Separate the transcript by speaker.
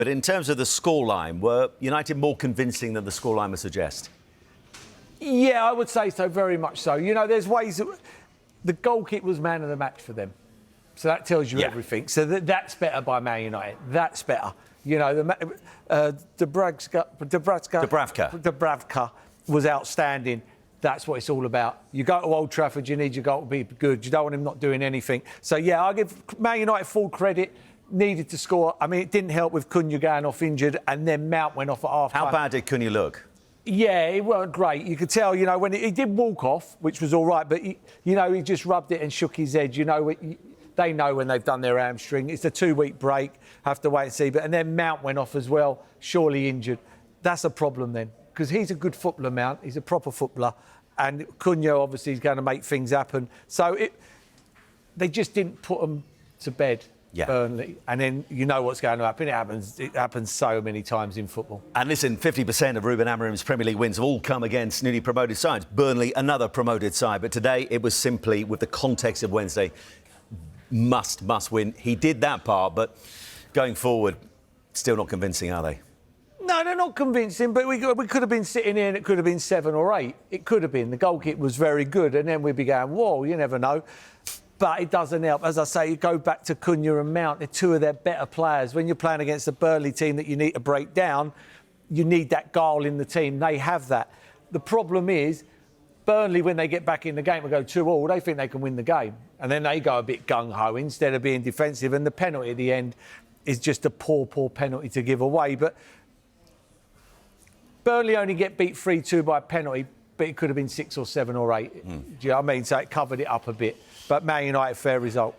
Speaker 1: But in terms of the scoreline, were United more convincing than the scoreline would suggest?
Speaker 2: Yeah, I would say so, very much so. You know, there's ways that the goal kick was man of the match for them. So that tells you everything. So that's better by Man United. That's better. You know, Dubravka was outstanding. That's what it's all about. You go to Old Trafford, you need your goal to be good. You don't want him not doing anything. So, yeah, I give Man United full credit. Needed to score. I mean, it didn't help with Cunha going off injured, and then Mount went off at half-time.
Speaker 1: How bad did Cunha look?
Speaker 2: Yeah, it weren't great. You could tell, you know, when he did walk off, which was all right, but, he just rubbed it and shook his head. You know, they know when they've done their hamstring. It's a 2-week break. Have to wait and see. And then Mount went off as well, surely injured. That's a problem then, because he's a good footballer, Mount. He's a proper footballer. And Cunha, obviously, is going to make things happen. So they just didn't put them to bed.
Speaker 1: Yeah.
Speaker 2: Burnley, and then you know what's going to happen. It happens so many times in football.
Speaker 1: And listen, 50% of Ruben Amorim's Premier League wins have all come against newly promoted sides. Burnley, another promoted side. But today, it was simply, with the context of Wednesday, must win. He did that part, but going forward, still not convincing, are they?
Speaker 2: No, they're not convincing, but we could have been sitting here and it could have been 7 or 8. It could have been. The goal kick was very good, and then we'd be going, whoa, you never know. But it doesn't help. As I say, you go back to Cunha and Mount, they're two of their better players. When you're playing against a Burnley team that you need to break down, you need that goal in the team. They have that. The problem is, Burnley, when they get back in the game and go 2-2, they think they can win the game. And then they go a bit gung-ho instead of being defensive. And the penalty at the end is just a poor penalty to give away. But Burnley only get beat 3-2 by a penalty, but it could have been 6 or 7 or 8. Do you know what I mean? So it covered it up a bit. But Man United, fair result.